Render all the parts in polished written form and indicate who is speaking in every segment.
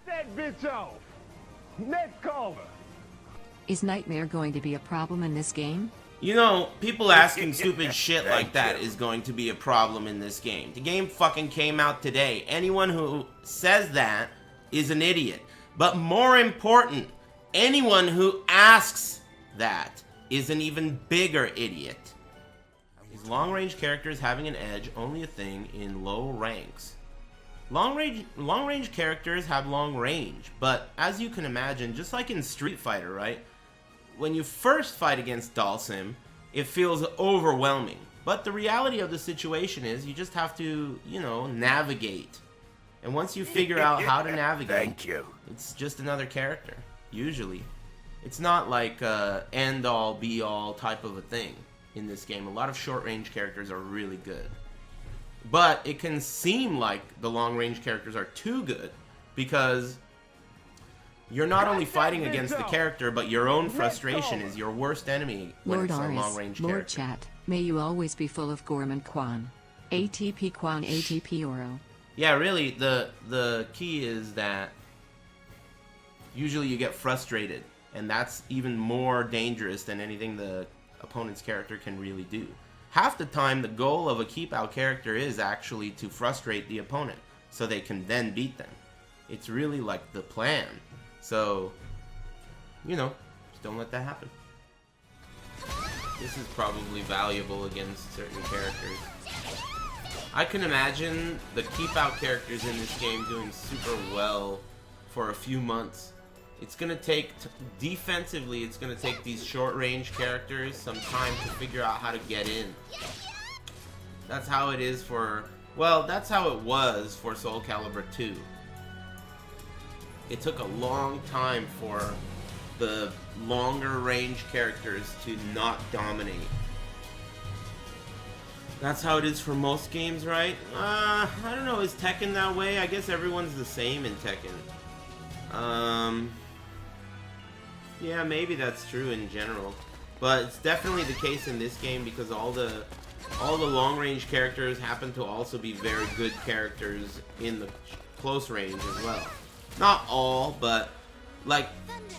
Speaker 1: that bitch off. Next caller.
Speaker 2: Is Nightmare going to be a problem in this game?
Speaker 3: You know, people asking stupid shit like that is going to be a problem in this game. The game fucking came out today. Anyone who says that is an idiot. But more important, anyone who asks that is an even bigger idiot. Is long-range characters having an edge only a thing in low ranks? Long-range characters have long range, but as you can imagine, just like in Street Fighter, right? When you first fight against Dalsim, it feels overwhelming. But the reality of the situation is you just have to, you know, navigate. And once you figure out how to navigate,
Speaker 4: Thank you.
Speaker 3: it's just another character, usually. It's not like a end-all, be-all type of a thing in this game. A lot of short-range characters are really good. But it can seem like the long-range characters are too good because you're not only fighting against the character, but your own frustration is your worst enemy when
Speaker 2: Lord
Speaker 3: it's a
Speaker 2: Aris,
Speaker 3: long-range
Speaker 2: Lord
Speaker 3: character.
Speaker 2: Chat, may you always be full of Gorman Quan. ATP Quan ATP Oro.
Speaker 3: Yeah, really, the key is that usually you get frustrated, and that's even more dangerous than anything the opponent's character can really do. Half the time, the goal of a keep-out character is actually to frustrate the opponent, so they can then beat them. It's really like the plan. So, you know, just don't let that happen. This is probably valuable against certain characters. I can imagine the keep-out characters in this game doing super well for a few months. It's gonna take, defensively, it's gonna take these short-range characters some time to figure out how to get in. That's how it is for, well, that's how it was for Soul Calibur 2. It took a long time for the longer range characters to not dominate. That's how it is for most games, right? I don't know, is Tekken that way? I guess everyone's the same in Tekken. Yeah, maybe that's true in general. But it's definitely the case in this game because all the long-range characters happen to also be very good characters in the close range as well. Not all, but like,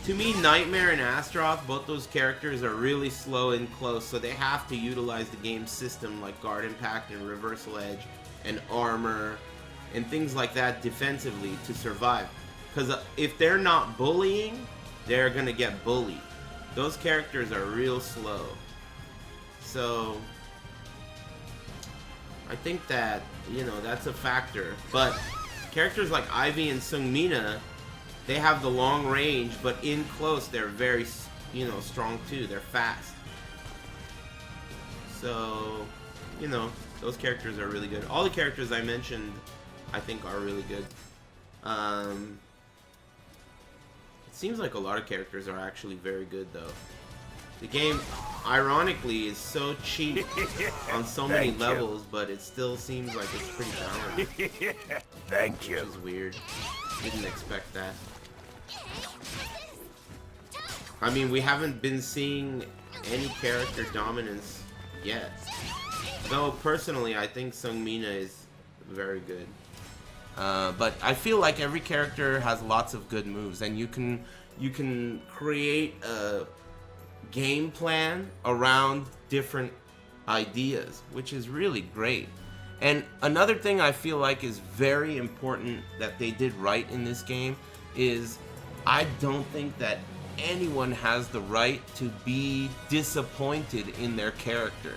Speaker 3: to me, Nightmare and Astaroth, both those characters are really slow and close, so they have to utilize the game's system like guard impact and reversal edge and armor and things like that defensively to survive. Because if they're not bullying, they're gonna get bullied. Those characters are real slow. So I think that, you know, that's a factor. But characters like Ivy and Sungmina, they have the long range, but in close they're very, you know, strong too. They're fast. So, you know, those characters are really good. All the characters I mentioned, I think, are really good. It seems like a lot of characters are actually very good, though. The game, ironically, is so cheap on so many levels, but it still seems like it's pretty balanced.
Speaker 4: Thank you.
Speaker 3: Which is weird. Didn't expect that. I mean, we haven't been seeing any character dominance yet. Though, personally, I think Sungmina is very good. But I feel like every character has lots of good moves, and you can create a game plan around different ideas, which is really great. And another thing I feel like is very important that they did right in this game is I don't think that anyone has the right to be disappointed in their character.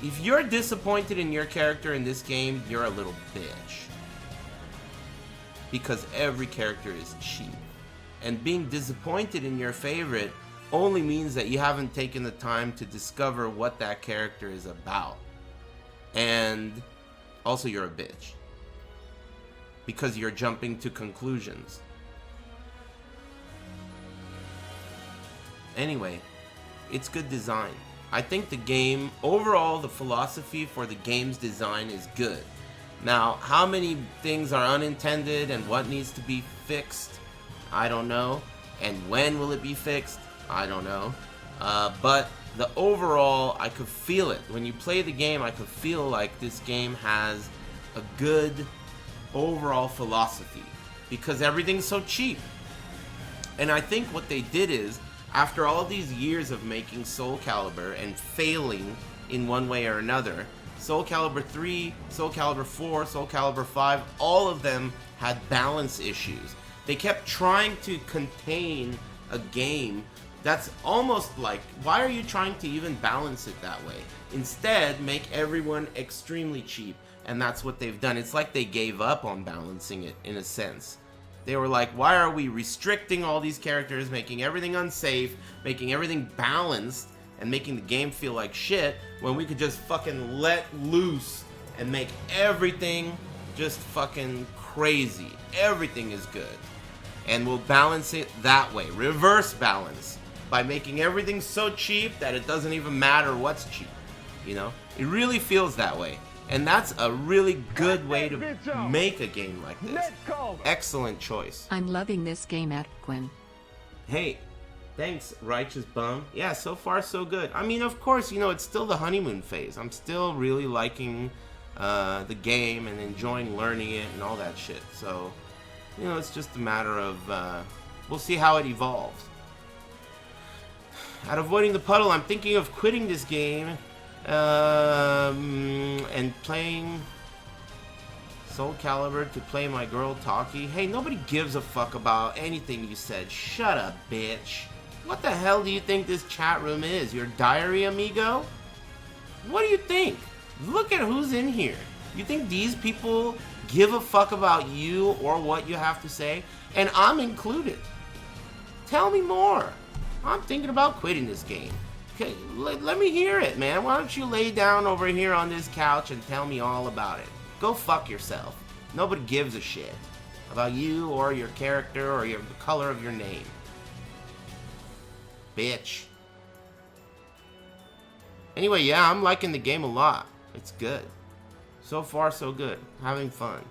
Speaker 3: If you're disappointed in your character in this game, you're a little bitch. Because every character is cheap. And being disappointed in your favorite only means that you haven't taken the time to discover what that character is about. And also you're a bitch. Because you're jumping to conclusions. Anyway, it's good design. I think the game, overall the philosophy for the game's design is good. Now, how many things are unintended and what needs to be fixed, I don't know. And when will it be fixed, I don't know. But the overall, I could feel it. When you play the game, I could feel like this game has a good overall philosophy. because everything's so cheap. And I think what they did is, after all these years of making Soul Calibur and failing in one way or another, Soul Calibur 3, Soul Calibur 4, Soul Calibur 5, all of them had balance issues. They kept trying to contain a game that's almost like, why are you trying to even balance it that way? Instead, make everyone extremely cheap. And that's what they've done. It's like they gave up on balancing it, in a sense. They were like, why are we restricting all these characters, making everything unsafe, making everything balanced, and making the game feel like shit, when we could just fucking let loose and make everything just fucking crazy. Everything is good. And we'll balance it that way. Reverse balance. By making everything so cheap that it doesn't even matter what's cheap. You know? It really feels that way. And that's a really good way to make a game like this. Excellent choice.
Speaker 2: I'm loving this game at Quan.
Speaker 3: Hey, thanks, Righteous Bum. Yeah, so far so good. I mean, of course, you know, it's still the honeymoon phase. I'm still really liking the game and enjoying learning it and all that shit. So, you know, it's just a matter of, we'll see how it evolves. Out of avoiding the puddle, I'm thinking of quitting this game and playing Soul Calibur to play my girl Taki. Hey, nobody gives a fuck about anything you said. Shut up, bitch. What the hell do you think this chat room is? Your diary, amigo? What do you think? Look at who's in here. You think these people give a fuck about you or what you have to say? And I'm included. Tell me more. I'm thinking about quitting this game. Okay, let me hear it, man. Why don't you lay down over here on this couch and tell me all about it? Go fuck yourself. Nobody gives a shit about you or your character or the color of your name. Bitch. Anyway, yeah, I'm liking the game a lot. It's good. So far, so good. Having fun.